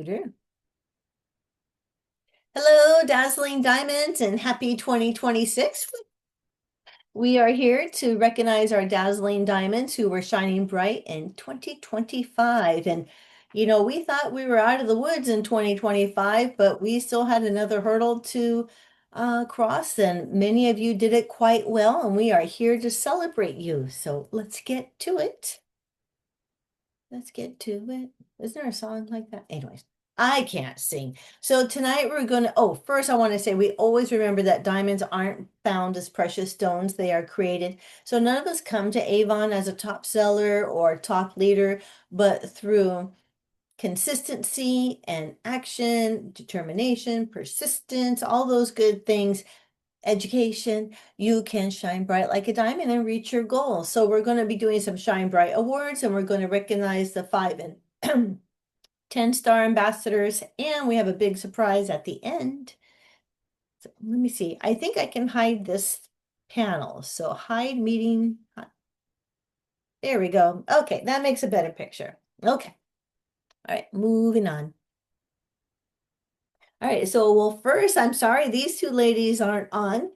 computer. Hello, Dazzling Diamonds, and happy 2026. We are here to recognize our dazzling diamonds who were shining bright in 2025. And, we thought we were out of the woods in 2025, but we still had another hurdle to cross, and many of you did it quite well, and we are here to celebrate you. So let's get to it. Let's get to it. Is there a song like that? Anyways, I can't sing. So tonight we're going to, first I want to say we always remember that diamonds aren't found as precious stones, they are created. So none of us come to Avon as a top seller or top leader, but through consistency and action, determination, persistence, all those good things, education, you can shine bright like a diamond and reach your goal. So we're going to be doing some Shine Bright Awards, and we're going to recognize the 5 and 10-star ambassadors, and we have a big surprise at the end. So let me see. I think I can hide this panel. So hide meeting. There we go. Okay, that makes a better picture. Okay. All right, moving on. All right, so well, first, I'm sorry, these two ladies aren't on.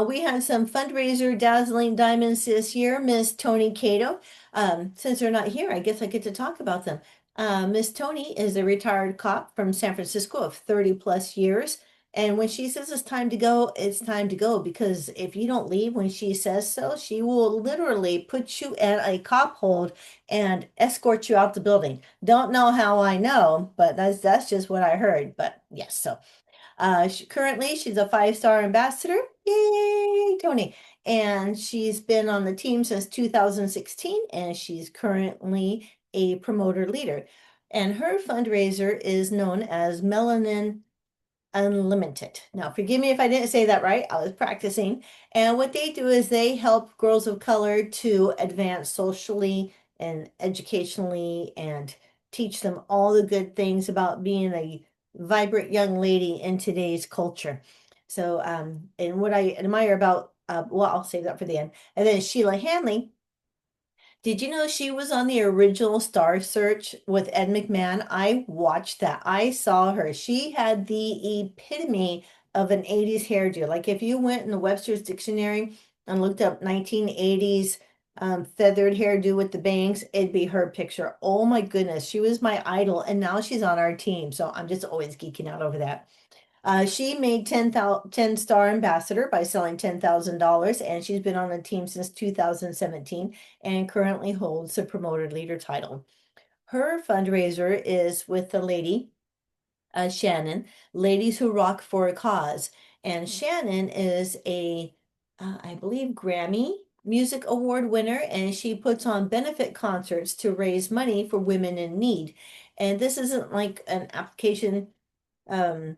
We had some fundraiser dazzling diamonds this year, Miss Tony Cato. Since they're not here, I guess I get to talk about them. Miss Tony is a retired cop from San Francisco of 30 plus years. And when she says it's time to go, because if you don't leave when she says so, she will literally put you in a cop hold and escort you out the building. Don't know how I know, but that's just what I heard. But yes, so currently she's a 5-star ambassador. Yay, Tony. And she's been on the team since 2016, and she's currently a promoter leader. And her fundraiser is known as Melanin Unlimited. Now, forgive me if I didn't say that right. I was practicing. And what they do is they help girls of color to advance socially and educationally and teach them all the good things about being a vibrant young lady in today's culture. So, and what I admire about, well, I'll save that for the end. And then Sheila Hanley. Did you know she was on the original Star Search with Ed McMahon? I watched that. I saw her. She had the epitome of an 80s hairdo. Like if you went in the Webster's Dictionary and looked up 1980s feathered hairdo with the bangs, it'd be her picture. Oh my goodness, she was my idol, and now she's on our team. So I'm just always geeking out over that. She made 10-star ambassador by selling $10,000, and she's been on the team since 2017 and currently holds the promoter leader title. Her fundraiser is with the lady, Shannon, Ladies Who Rock for a Cause. And Shannon is I believe, Grammy Music Award winner, and she puts on benefit concerts to raise money for women in need. And this isn't like an application. Um,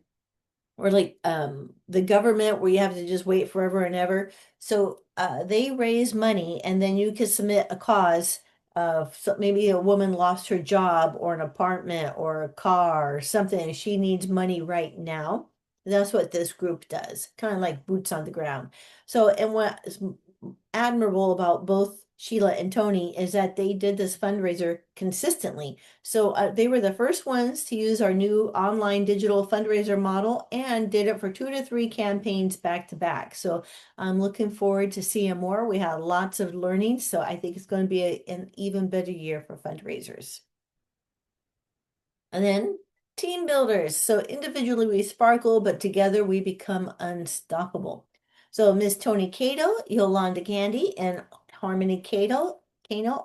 or like the government where you have to just wait forever and ever. So they raise money, and then you can submit a cause of maybe a woman lost her job or an apartment or a car or something, and she needs money right now. That's what this group does, kind of like boots on the ground. So, and what is admirable about both Sheila and Tony is that they did this fundraiser consistently. So they were the first ones to use our new online digital fundraiser model and did it for 2 to 3 campaigns back to back. So I'm looking forward to seeing more. We had lots of learning, so I think it's going to be an even better year for fundraisers. And then team builders. So individually we sparkle, but together we become unstoppable. So Miss Tony Cato, Yolanda Gandy, and Harmony Kano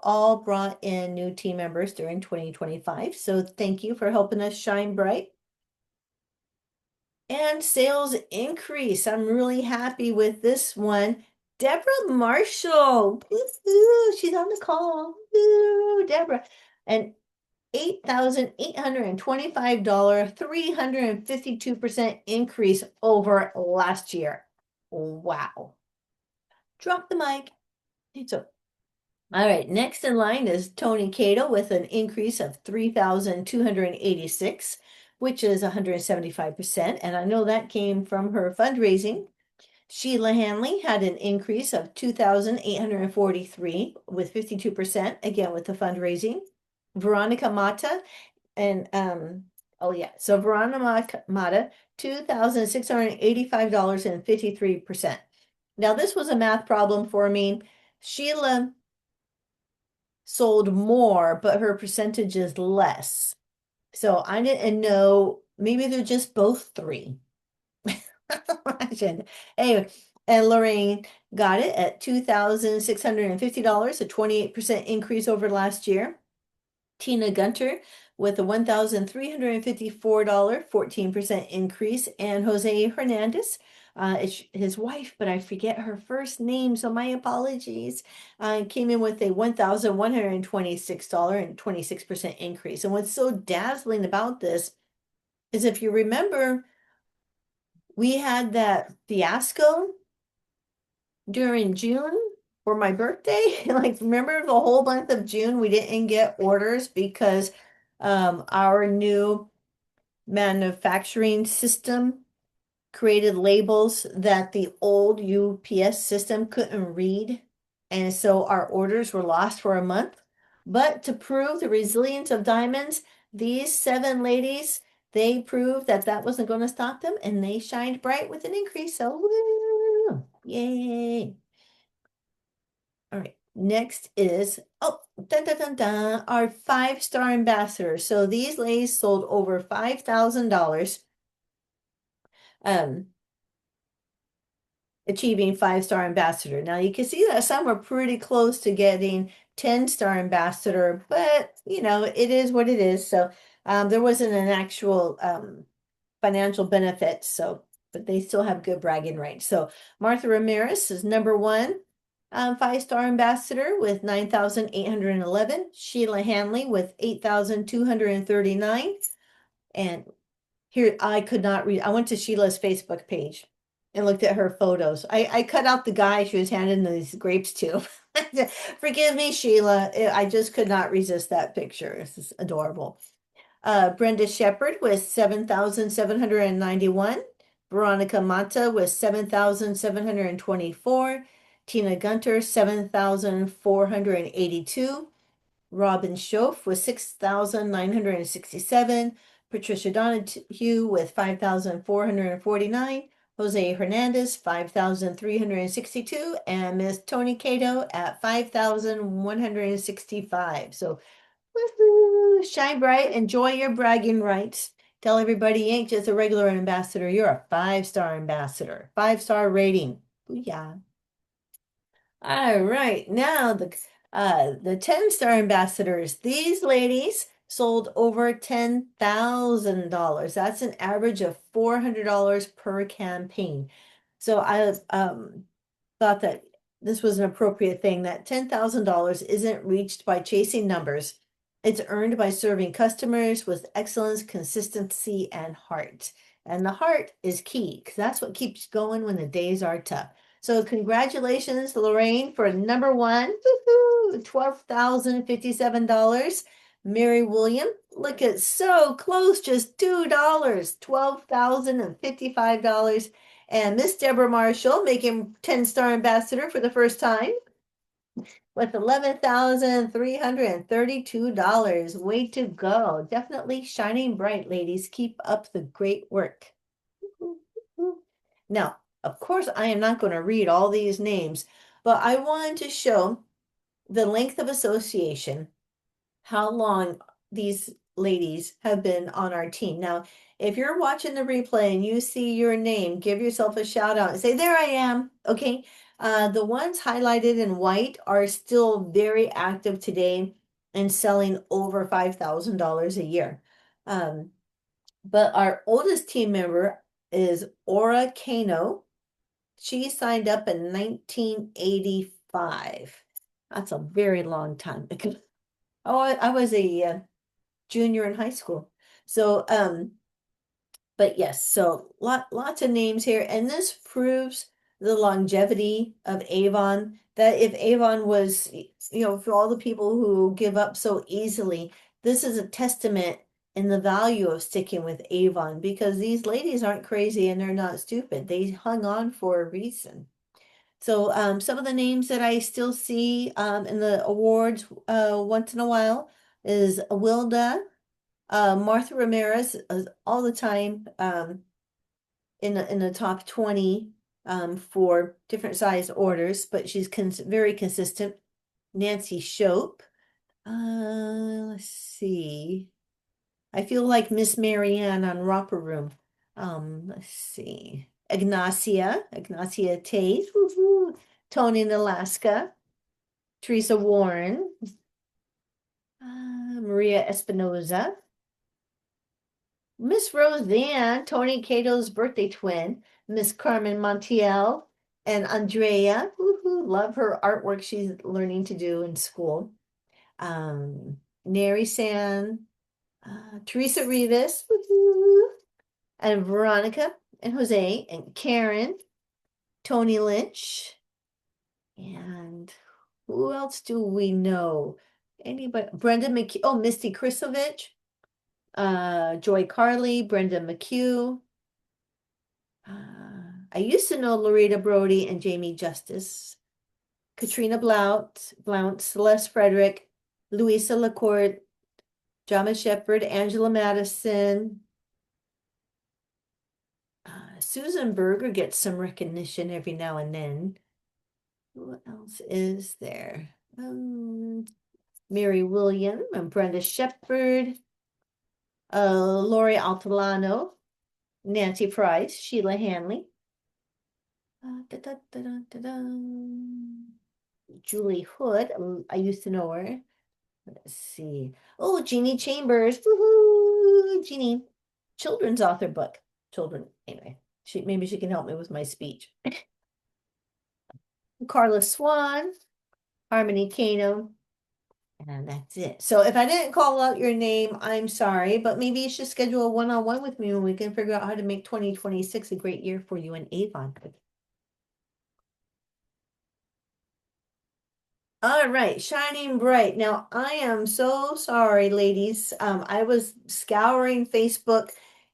all brought in new team members during 2025. So thank you for helping us shine bright. And sales increase. I'm really happy with this one. Deborah Marshall. Woo-hoo, she's on the call. Woo, Deborah. And $8,825, 352% increase over last year. Wow. Drop the mic. So, all right, next in line is Tony Cato with an increase of 3,286, which is 175%. And I know that came from her fundraising. Sheila Hanley had an increase of 2,843 with 52%, again with the fundraising. Veronica Mata and Oh yeah. So Veronica Mata, $2,685 and 53%. Now this was a math problem for me. Sheila sold more, but her percentage is less. So I didn't know, maybe they're just both three. Imagine. Anyway, and Lorraine got it at $2,650, a 28% increase over last year. Tina Gunter with a $1,354, 14% increase, and Jose Hernandez, it's his wife, but I forget her first name, so my apologies, came in with a $1,126 and 26% increase. And what's so dazzling about this is if you remember, we had that fiasco during June for my birthday. Like, remember the whole month of June, we didn't get orders because our new manufacturing system created labels that the old UPS system couldn't read. And so our orders were lost for a month. But to prove the resilience of diamonds, these seven ladies, they proved that that wasn't going to stop them and they shined bright with an increase. So, woo, yay. All right, next is, oh, dun, dun, dun, dun, our five-star ambassadors. So these ladies sold over $5,000, um, achieving five-star ambassador. Now you can see that some were pretty close to getting 10-star ambassador, but you know, it is what it is. So there wasn't an actual financial benefit, so but they still have good bragging rights. So Martha Ramirez is number one. Five-star ambassador with 9,811. Sheila Hanley with 8,239. And here, I could not read. I went to Sheila's Facebook page and looked at her photos. I cut out the guy she was handing these grapes to. Forgive me, Sheila. I just could not resist that picture. This is adorable. Brenda Shepard with 7,791. Veronica Mata with 7,724. Tina Gunter, 7,482. Robin Schoaf with 6,967. Patricia Donahue with 5,449. Jose Hernandez, 5,362. And Miss Tony Cato at 5,165. So, woohoo, shine bright, enjoy your bragging rights. Tell everybody you ain't just a regular ambassador, you're a five-star ambassador. Five-star rating. Booyah. All right, now the 10-star ambassadors. These ladies sold over $10,000. That's an average of $400 per campaign. So I thought that this was an appropriate thing, that $10,000 isn't reached by chasing numbers. It's earned by serving customers with excellence, consistency, and heart. And the heart is key because that's what keeps going when the days are tough. So congratulations, Lorraine, for number one. Woohoo! $12,057. Mary William, look at so close, just $2. $12,055. And Miss Deborah Marshall making 10-star ambassador for the first time with $11,332. Way to go. Definitely shining bright, ladies. Keep up the great work. Now, of course, I am not going to read all these names, but I wanted to show the length of association, how long these ladies have been on our team. Now, if you're watching the replay and you see your name, give yourself a shout out and say, there I am. Okay. The ones highlighted in white are still very active today and selling over $5,000 a year. But our oldest team member is Aura Kano. She signed up in 1985. That's a very long time. Oh, I was a junior in high school. So, but yes, so lots of names here, and this proves the longevity of Avon. That if Avon was, you know, for all the people who give up so easily, this is a testament in the value of sticking with Avon because these ladies aren't crazy and they're not stupid. They hung on for a reason. So some of the names that I still see in the awards once in a while is Wilda Martha Ramirez is all the time in the top 20 for different size orders, but she's very consistent. Nancy Shope. Let's see. I feel like Miss Marianne on Romper Room. Let's see. Ignacia Tate. Woohoo. Tony in Alaska. Teresa Warren. Maria Espinoza. Miss Roseanne, Tony Cato's birthday twin, Miss Carmen Montiel, and Andrea, who love her artwork she's learning to do in school. Neri San, Teresa Rivas, and Veronica, and Jose, and Karen, Tony Lynch, and who else do we know? Anybody? Brenda McHugh, oh, Misty Krisovich, Joy Carley, Brenda McHugh. I used to know Loretta Brody and Jamie Justice, Katrina Blount, Celeste Frederick, Louisa LaCourte, Jama Shepherd, Angela Madison. Susan Berger gets some recognition every now and then. Who else is there? Mary William and Brenda Shepherd, Lori Altalano, Nancy Price, Sheila Hanley. Julie Hood, I used to know her. Let's see. Oh, Jeannie Chambers. Woohoo! Jeannie. Children's author book. Children. Anyway, maybe she can help me with my speech. Carla Swan, Harmony Kano, and that's it. So if I didn't call out your name, I'm sorry, but maybe you should schedule a one-on-one with me and we can figure out how to make 2026 a great year for you in Avon. All right, shining bright. Now, I am so sorry, ladies. I was scouring Facebook,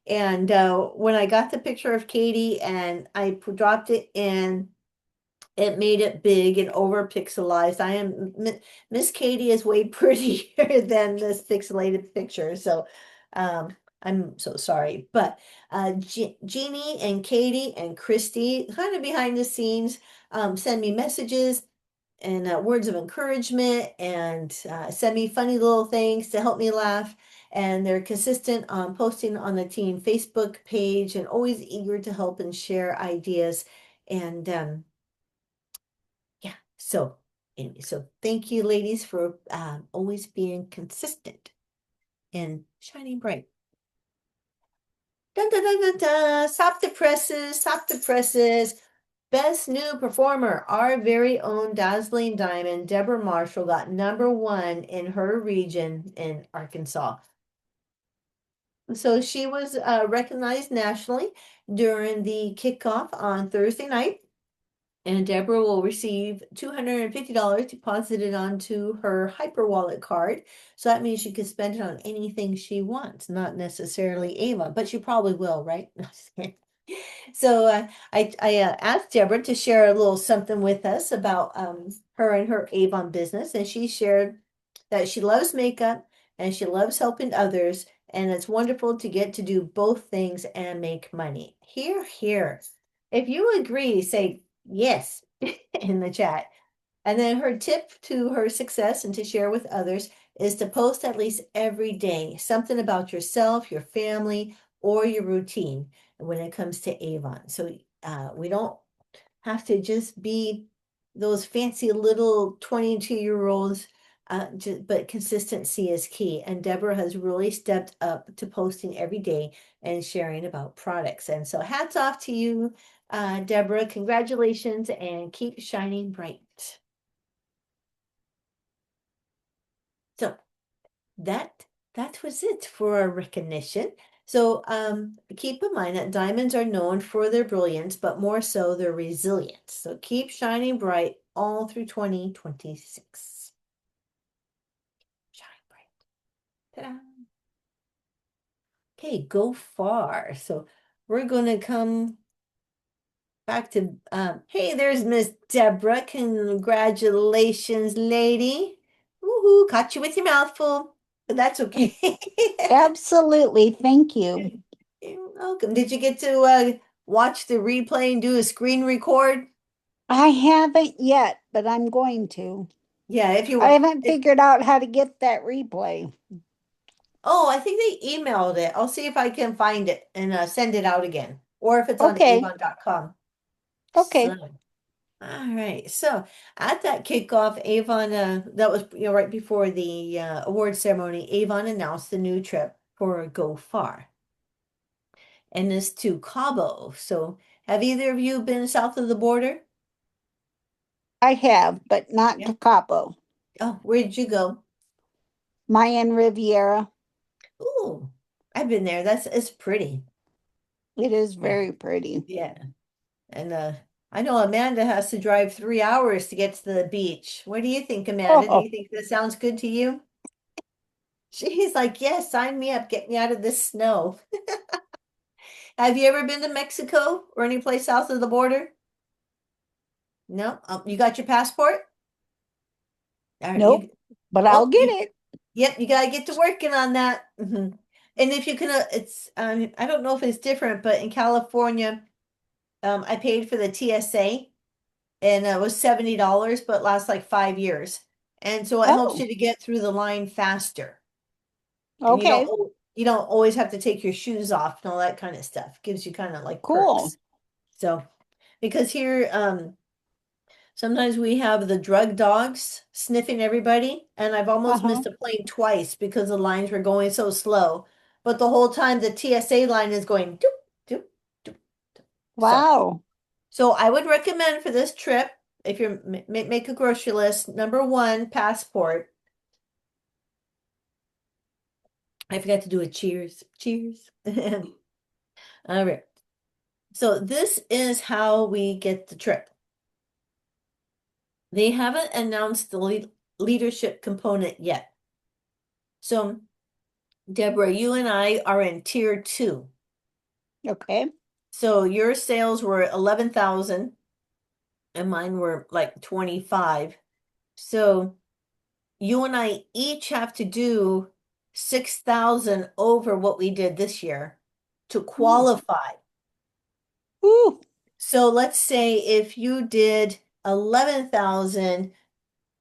and when I got the picture of Katie and I dropped it in, it made it big and over pixelized. Miss Katie is way prettier than this pixelated picture, so I'm so sorry. But Jeannie and Katie and Christy, kind of behind the scenes, send me messages and words of encouragement and send me funny little things to help me laugh. And they're consistent on posting on the team Facebook page and always eager to help and share ideas. And yeah, so anyway, so thank you, ladies, for always being consistent and shining bright. Dun, dun, dun, dun, dun. Stop the presses, stop the presses. Best new performer, our very own Dazzling Diamond, Deborah Marshall, got #1 in her region in Arkansas. So she was recognized nationally during the kickoff on Thursday night. And Deborah will receive $250 deposited onto her Hyper Wallet card. So that means she can spend it on anything she wants, not necessarily Avon, but she probably will, right? No, just kidding. So I asked Deborah to share a little something with us about her and her Avon business, and she shared that she loves makeup and she loves helping others, and it's wonderful to get to do both things and make money. Here, here. If you agree, say yes in the chat. And then her tip to her success and to share with others is to post at least every day something about yourself, your family, or your routine when it comes to Avon. So we don't have to just be those fancy little 22-year-olds, but consistency is key. And Deborah has really stepped up to posting every day and sharing about products. And so hats off to you, Deborah. Congratulations and keep shining bright. So that was it for our recognition. So keep in mind that diamonds are known for their brilliance, but more so their resilience. So keep shining bright all through 2026. Shine bright. Ta-da. Okay, go far. So we're going to come back to, hey, there's Miss Deborah. Congratulations, lady. Woohoo, caught you with your mouth full. That's okay. Absolutely. Thank you. You're welcome. Did you get to watch the replay and do a screen record? I haven't yet, but I'm going to. Yeah, if I you haven't if figured out how to get that replay. oh, I think they emailed it. I'll see if I can find it and send it out again. Or if it's on Okay. avon.com. So, Okay. all right. So at that kickoff, Avon, that was right before the award ceremony, Avon announced the new trip for Go Far, and it's to Cabo. So have either of you been south of the border? I have, but not Yeah. to Cabo. Oh, where did you go? Mayan Riviera. Ooh, I've been there. It's pretty. It is Yeah. very pretty. Yeah. And I know Amanda has to drive 3 hours to get to the beach. What do you think, Amanda? Do Oh, you think this sounds good to you? She's like, yes, sign me up. Get me out of this snow. Have you ever been to Mexico or any place south of the border? No? You got your passport? All right, nope. But I'll oh, get it. yep, you gotta get to working on that. And if you can, it's, I don't know if it's different, but in California, I paid for the TSA and it was $70, but lasts like 5 years. And so it helps Oh, you to get through the line faster. And okay. you don't always have to take your shoes off and all that kind of stuff. Gives you kind of like Cool. perks. So because here, sometimes we have the drug dogs sniffing everybody, and I've almost Uh-huh. missed a plane twice because the lines were going so slow. But the whole time the TSA line is going doop, doop, doop. So, Wow. so I would recommend for this trip, if you're make a grocery list, number one, passport. I forgot to do a cheers. Cheers. All right. So this is how we get the trip. They haven't announced the leadership component yet. So, Deborah, you and I are in tier two. Okay. So your sales were 11,000 and mine were like 25. So you and I each have to do 6,000 over what we did this year to Ooh. qualify. Ooh. So let's say if you did 11,000,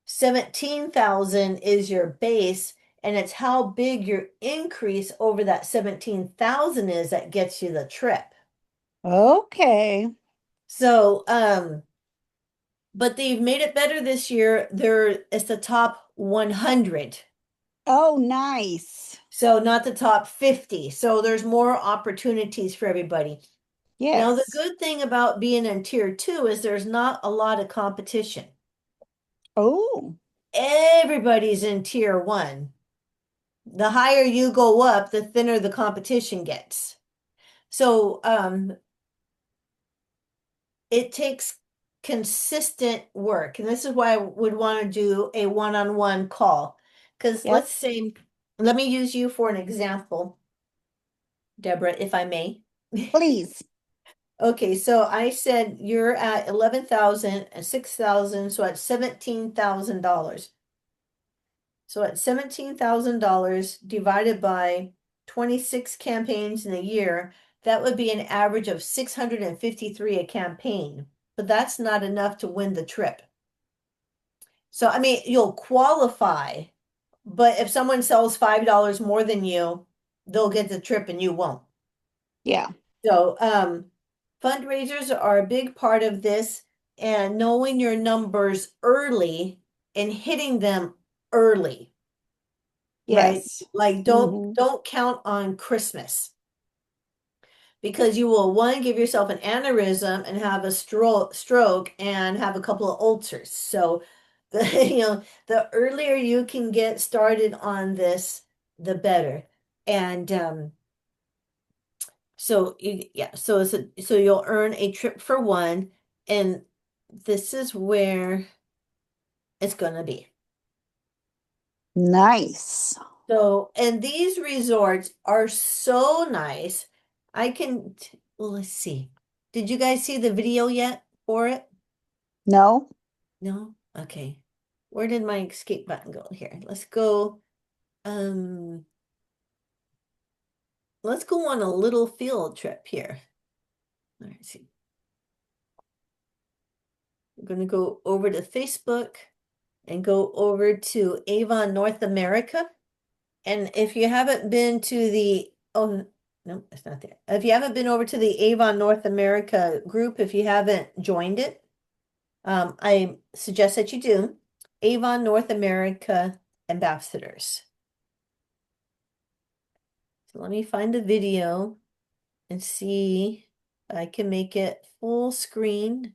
17,000 is your base, and it's how big your increase over that 17,000 is that gets you the trip. Okay. So, but they've made it better this year. It's the top 100. Oh, nice. So not the top 50. So there's more opportunities for everybody. Now, the Yes. good thing about being in tier two is there's not a lot of competition. Oh, Everybody's in tier one. The higher you go up, the thinner the competition gets. So it takes consistent work. And this is why I would want to do a one-on-one call. Because yep. let's say, let me use you for an example, Deborah, if I may. Please. Okay, so I said you're at 11,000 and 6,000, so at $17,000. So at $17,000 divided by 26 campaigns in a year, that would be an average of 653 a campaign. But that's not enough to win the trip. So, I mean, you'll qualify, but if someone sells $5 more than you, they'll get the trip and you won't. Yeah. So, fundraisers are a big part of this, and knowing your numbers early and hitting them early, right? Yes. Like Hmm. don't count on Christmas because you will one give yourself an aneurysm and have a stroke and have a couple of ulcers. So the the earlier you can get started on this, the better. And so yeah, so you'll earn a trip for one, and this is where it's gonna be. Nice. So, and these resorts are so nice. Let's see. Did you guys see the video yet for it? No. No? Okay. Where did my escape button go? Here. Let's go. Um, let's go on a little field trip here. All right, see. We're going to go over to Facebook and go over to Avon North America. And if you haven't been to the, oh, no, it's not there. If you haven't been over to the Avon North America group, if you haven't joined it, I suggest that you do. Avon North America Ambassadors. So let me find the video and see if I can make it full screen.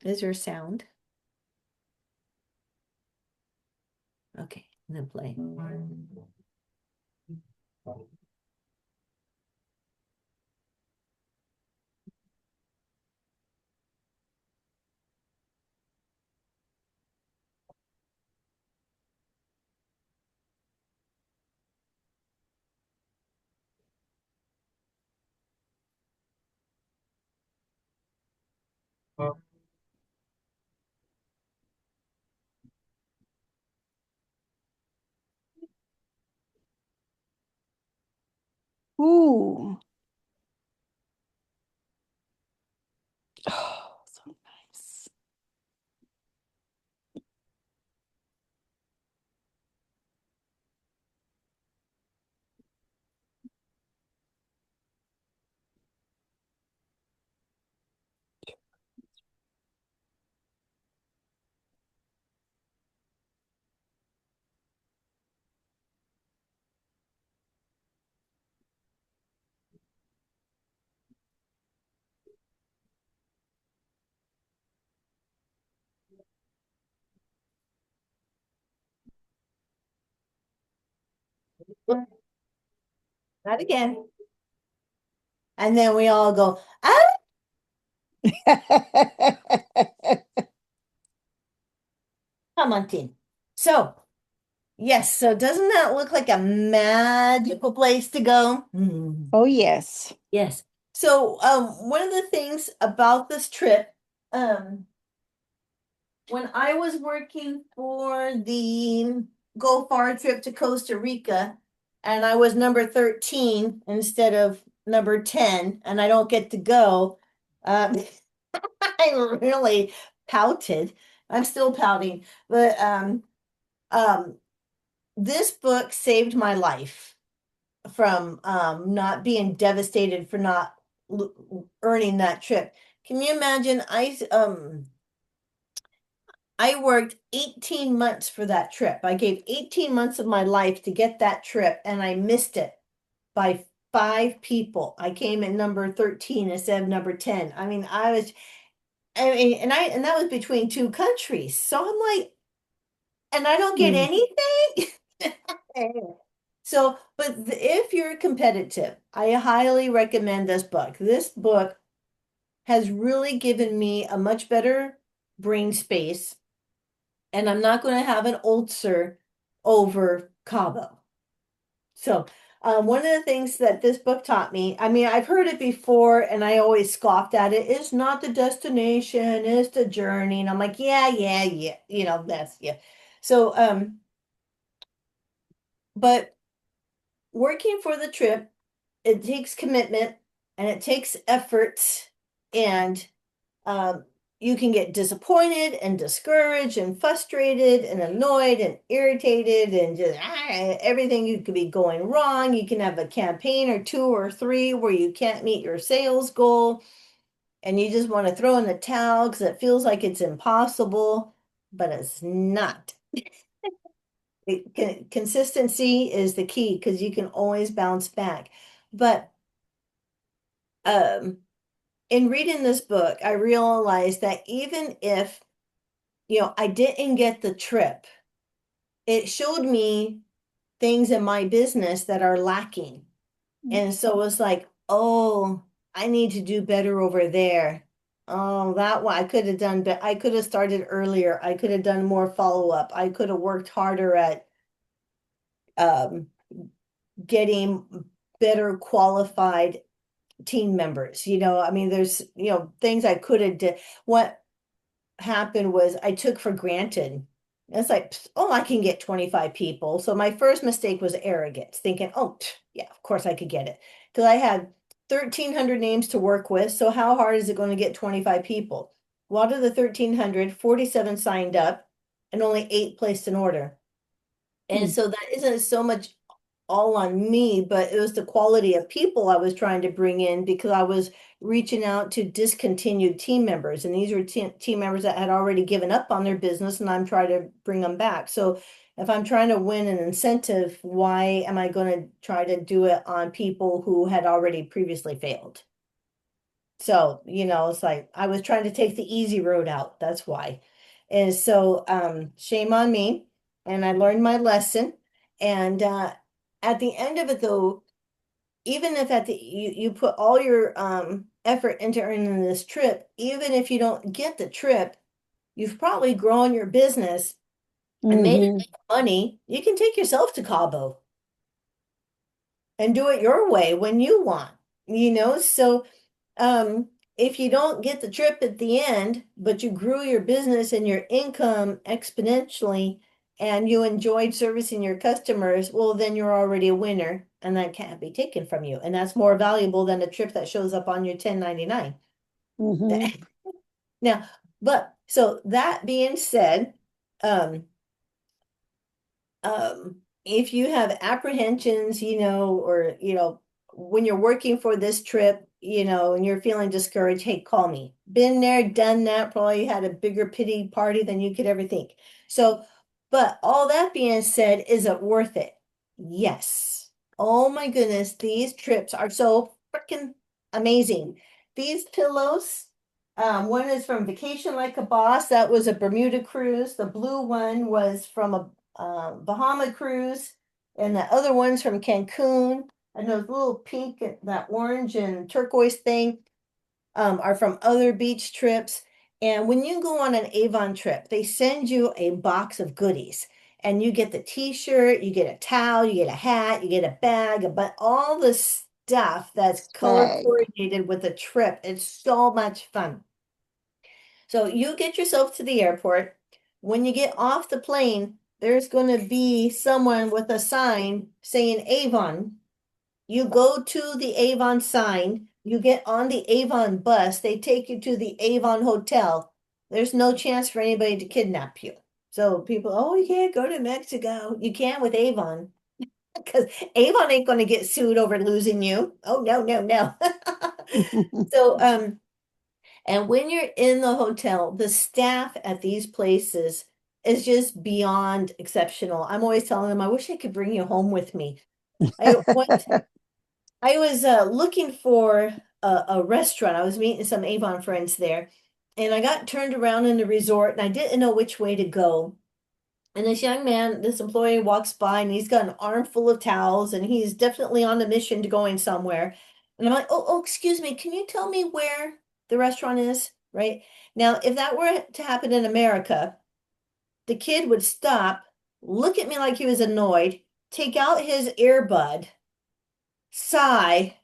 Is there sound? Okay, and then play. Ooh. Oh, so nice. Not again. And then we all go, ah, come on, team. So, yes, so doesn't that look like a magical place to go? Oh, yes. Yes. So, one of the things about this trip, um, when I was working for the Go Far trip to Costa Rica, and I was number 13 instead of number 10, and I don't get to go, I really pouted. I'm still pouting, but this book saved my life from not being devastated for not earning that trip. Can you imagine? I worked 18 months for that trip. I gave 18 months of my life to get that trip, and I missed it by 5 people. I came in number 13 instead of number 10. And that was between two countries. So I'm like, and I don't get Mm. anything. So, but if you're competitive, I highly recommend this book. This book has really given me a much better brain space, and I'm not going to have an ulcer over Cabo. So, one of the things that this book taught me, I mean, I've heard it before and I always scoffed at it. It's not the destination, it's the journey. And I'm like, yeah, yeah, yeah, that's, yeah. So, but working for the trip, it takes commitment and it takes effort, and um, you can get disappointed and discouraged and frustrated and annoyed and irritated and just everything you could be going wrong. You can have a campaign or two or three where you can't meet your sales goal and you just want to throw in the towel because it feels like it's impossible, but it's not. Consistency is the key because you can always bounce back. But um, in reading this book, I realized that even if I didn't get the trip, it showed me things in my business that are lacking. And so it was like, oh, I need to do better over there. Oh, that one I could have done, but I could have started earlier. I could have done more follow-up. I could have worked harder at um, getting better qualified team members. I mean, there's, things I could have did. What happened was I took for granted. It's like, oh, I can get 25 people. So my first mistake was arrogance, thinking, oh, yeah, of course I could get it. Because I had 1,300 names to work with. So how hard is it going to get 25 people? Well, out of the 1,300, 47 signed up and only 8 placed an order. And Mm. so that isn't so much all on me, but it was the quality of people I was trying to bring in because I was reaching out to discontinued team members. And these were team members that had already given up on their business, and I'm trying to bring them back. So if I'm trying to win an incentive, why am I going to try to do it on people who had already previously failed? So, it's like I was trying to take the easy road out. That's why. And so, shame on me. And I learned my lesson. And at the end of it, though, even if at the you put all your effort into earning this trip, even if you don't get the trip, you've probably grown your business and made Hmm. enough money. You can take yourself to Cabo and do it your way when you want. So if you don't get the trip at the end, but you grew your business and your income exponentially and you enjoyed servicing your customers, well, then you're already a winner and that can't be taken from you. And that's more valuable than a trip that shows up on your 1099. Hmm. Now, but so that being said, um, if you have apprehensions, or, when you're working for this trip, and you're feeling discouraged, hey, call me. Been there, done that, probably had a bigger pity party than you could ever think. So, but all that being said, is it worth it? Yes. Oh my goodness, these trips are so freaking amazing. These pillows, one is from Vacation Like a Boss. That was a Bermuda cruise. The blue one was from a Bahama cruise, and the other one's from Cancun. And those little pink, that orange and turquoise thing are from other beach trips. And when you go on an Avon trip, they send you a box of goodies. And you get the t-shirt, you get a towel, you get a hat, you get a bag, but all the stuff that's color Bag. coordinated with the trip. It's so much fun. So you get yourself to the airport. When you get off the plane, there's going to be someone with a sign saying Avon. You go to the Avon sign, you get on the Avon bus, they take you to the Avon hotel. There's no chance for anybody to kidnap you. So people, oh, you can't go to Mexico. You can with Avon because Avon ain't going to get sued over losing you. Oh, no, no, no. So, and when you're in the hotel, the staff at these places is just beyond exceptional. I'm always telling them, I wish I could bring you home with me. I was looking for a restaurant. I was meeting some Avon friends there, and I got turned around in the resort, and I didn't know which way to go. And this young man, this employee walks by, and he's got an armful of towels, and he's definitely on a mission to going somewhere. And I'm like, oh, excuse me, can you tell me where the restaurant is? Right now, if that were to happen in America, the kid would stop, look at me like he was annoyed, take out his earbud, sigh,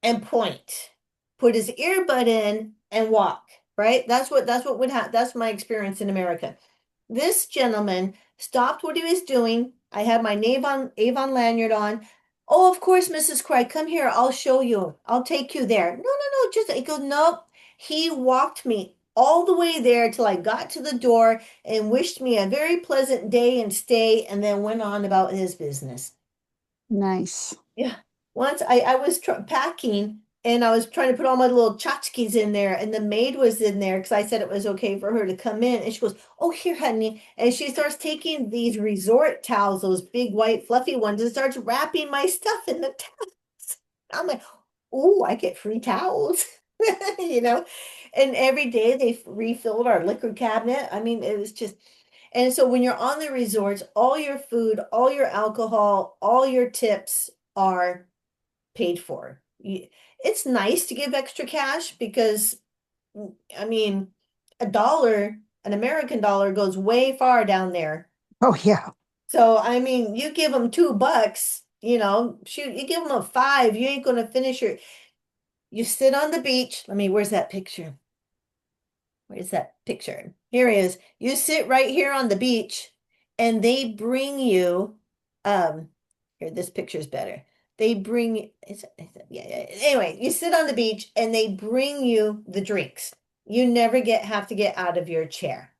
and point. Put his earbud in and walk, right? That's what would happen. That's my experience in America. This gentleman stopped what he was doing. I had my Avon lanyard on. Oh, of course, Mrs. Craig, come here. I'll show you. I'll take you there. No, no, no. Just he goes, nope. He walked me all the way there till I got to the door and wished me a very pleasant day and stay, and then went on about his business. Nice. Yeah. Once I was packing and I was trying to put all my little tchotchkes in there, and the maid was in there because I said it was okay for her to come in. And she goes, oh, here, honey. And she starts taking these resort towels, those big white fluffy ones, and starts wrapping my stuff in the towels. I'm like, oh, I get free towels, you know? And every day they refilled our liquor cabinet. I mean, it was just, and so when you're on the resorts, all your food, all your alcohol, all your tips are paid for. It's nice to give extra cash because, I mean, a dollar, an American dollar goes way far down there. Oh, yeah. So, I mean, you give them $2, shoot, you give them a five, you ain't gonna finish you sit on the beach. Where's that picture? Where's that picture? Here he is. You sit right here on the beach and they bring you um here this picture's better. They bring yeah. Anyway, you sit on the beach and they bring you the drinks. You never have to get out of your chair.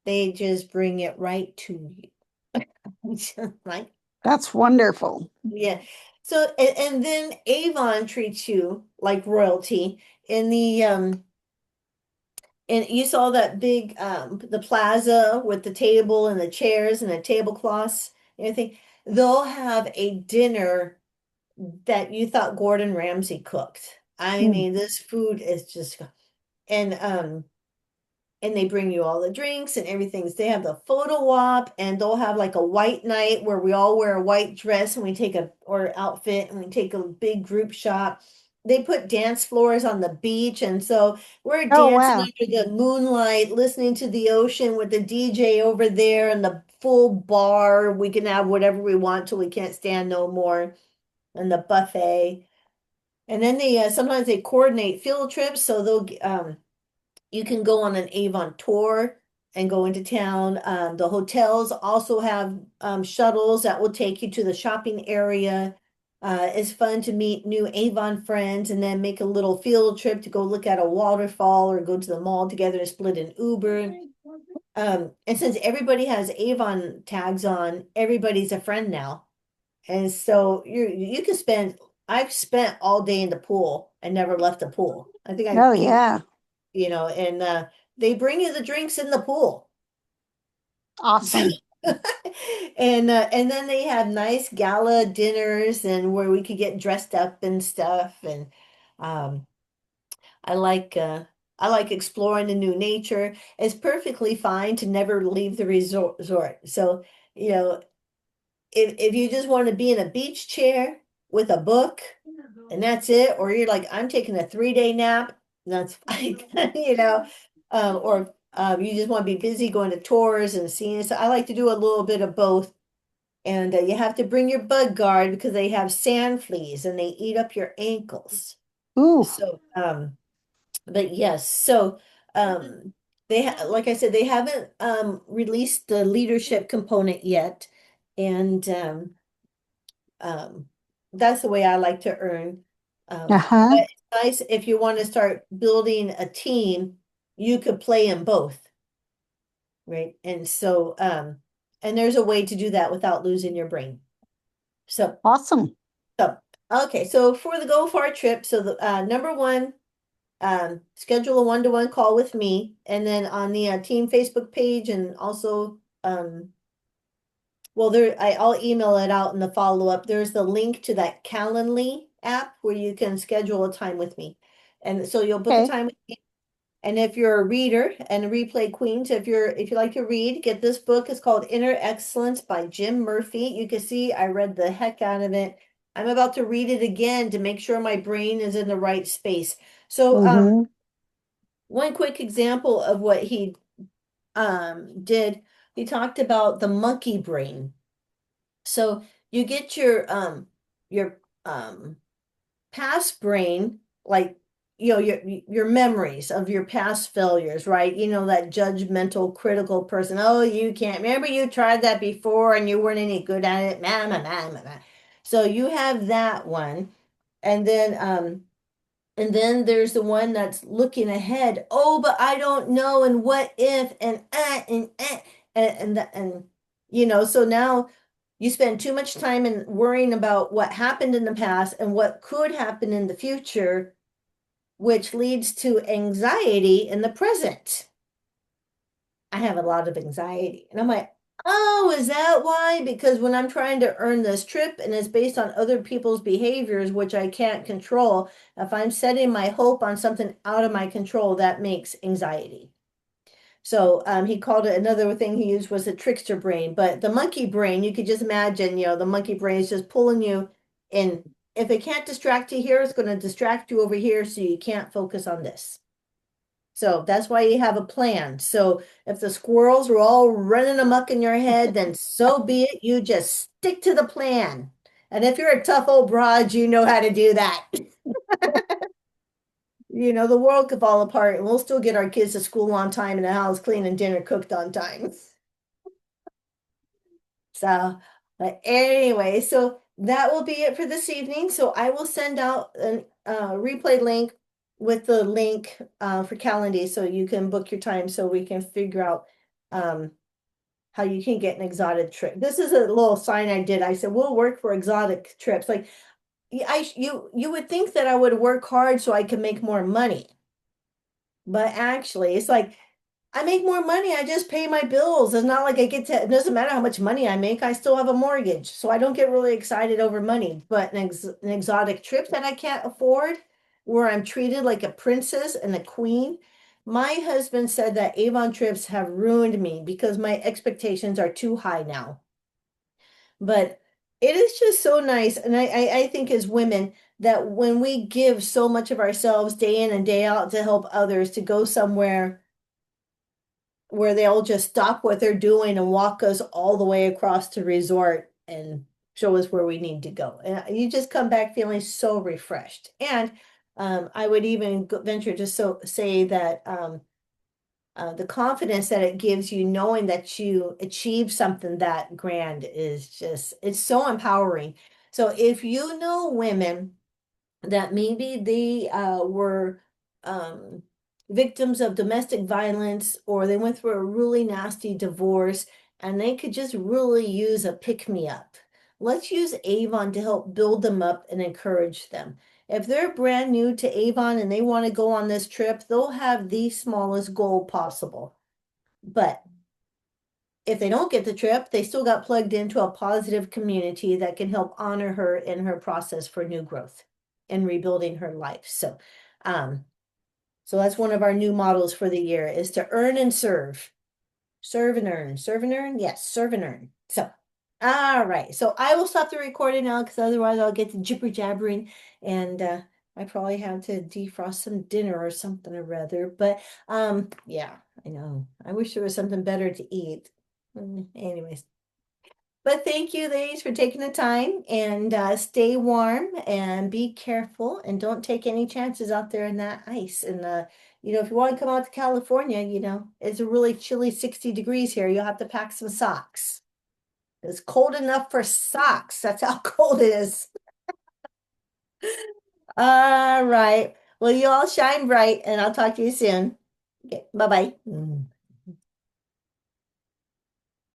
They just bring it right to you. Right? That's wonderful. Yeah. So and then Avon treats you like royalty in the and you saw that big the plaza with the table and the chairs and the tablecloths and everything. They'll have a dinner that you thought Gordon Ramsay cooked. I Mm. mean, this food is just and and they bring you all the drinks and everything. They have the photo op and they'll have like a white night where we all wear a white dress and we take a or outfit and we take a big group shot. They put dance floors on the beach and so we're Oh, dancing wow. under the moonlight, listening to the ocean with the DJ over there and the full bar. We can have whatever we want till we can't stand no more and the buffet. And then they sometimes they coordinate field trips so they'll you can go on an Avon tour and go into town. The hotels also have shuttles that will take you to the shopping area. It's fun to meet new Avon friends and then make a little field trip to go look at a waterfall or go to the mall together and split an Uber. And since everybody has Avon tags on, everybody's a friend now. And so you can spend, I've spent all day in the pool and never left the pool. I think I Oh, came yeah. and they bring you the drinks in the pool. Awesome. And then they have nice gala dinners and where we could get dressed up and stuff and um I like uh I like exploring the new nature. It's perfectly fine to never leave the resort. So, you know, if you just want to be in a beach chair with a book and that's it, or you're like, I'm taking a 3-day nap, that's fine, or you just want to be busy going to tours and seeing. So I like to do a little bit of both. And you have to bring your bug guard because they have sand fleas and they eat up your ankles. Ooh, So, but yes, so they ha like I said, they haven't released the leadership component yet, and um, that's the way I like to earn. But uh-huh. it's nice if you want to start building a team, you could play in both, right? And there's a way to do that without losing your brain. So, Awesome. so okay, so for the Go Far trip, so the number one, schedule a one-to-one call with me, and then on the team Facebook page, and also well, I'll email it out in the follow-up. There's the link to that Calendly app where you can schedule a time with me. And so you'll book a Okay. time with me. And if you're a reader and a replay queens, if you like to read, get this book. It's called Inner Excellence by Jim Murphy. You can see I read the heck out of it. I'm about to read it again to make sure my brain is in the right space. So Mm-hmm. one quick example of what he did, he talked about the monkey brain. So you get your past brain, like your memories of your past failures, right? You know, that judgmental, critical person. Oh, you can't remember you tried that before and you weren't any good at it. Man, man, man, man, man. So you have that one. And then there's the one that's looking ahead. Oh, but I don't know, and what if, and so now you spend too much time in worrying about what happened in the past and what could happen in the future, which leads to anxiety in the present. I have a lot of anxiety. And I'm like, oh, is that why? Because when I'm trying to earn this trip and it's based on other people's behaviors, which I can't control, if I'm setting my hope on something out of my control, that makes anxiety. So he called it another thing he used was the trickster brain, but the monkey brain, you could just imagine, the monkey brain is just pulling you in. If it can't distract you here, it's going to distract you over here, so you can't focus on this. So that's why you have a plan. So if the squirrels are all running amok in your head, then so be it. You just stick to the plan. And if you're a tough old broad, you know how to do that. The world could fall apart and we'll still get our kids to school on time and the house clean and dinner cooked on time. So, but anyway, so that will be it for this evening. So I will send out a replay link with the link for Calendly so you can book your time so we can figure out um, how you can get an exotic trip. This is a little sign I did. I said, we'll work for exotic trips. Like you would think that I would work hard so I could make more money. But actually, it's like I make more money. I just pay my bills. It's not like I get to, it doesn't matter how much money I make. I still have a mortgage. So I don't get really excited over money. But an exotic trip that I can't afford, where I'm treated like a princess and a queen. My husband said that Avon trips have ruined me because my expectations are too high now. But it is just so nice. And I think as women, that when we give so much of ourselves day in and day out to help others to go somewhere where they'll just stop what they're doing and walk us all the way across the resort and show us where we need to go. And you just come back feeling so refreshed. And I would even venture to say that the confidence that it gives you knowing that you achieved something that grand is just, it's so empowering. So if you know women that maybe they were um, victims of domestic violence or they went through a really nasty divorce and they could just really use a pick me up. Let's use Avon to help build them up and encourage them. If they're brand new to Avon and they want to go on this trip, they'll have the smallest goal possible. But if they don't get the trip, they still got plugged into a positive community that can help honor her in her process for new growth and rebuilding her life. Um, so that's one of our new models for the year is to earn and serve. Serve and earn. Serve and earn? Yes, serve and earn. So, all right. So I will stop the recording now because otherwise I'll get to jibber jabbering and I probably have to defrost some dinner or something or rather. But yeah, I know. I wish there was something better to eat. Anyways, but thank you, ladies, for taking the time and stay warm and be careful and don't take any chances out there in that ice. And if you want to come out to California, it's a really chilly 60 degrees here. You'll have to pack some socks. It's cold enough for socks. That's how cold it is. All right. Well, you all shine bright and I'll talk to you soon. Okay, bye-bye.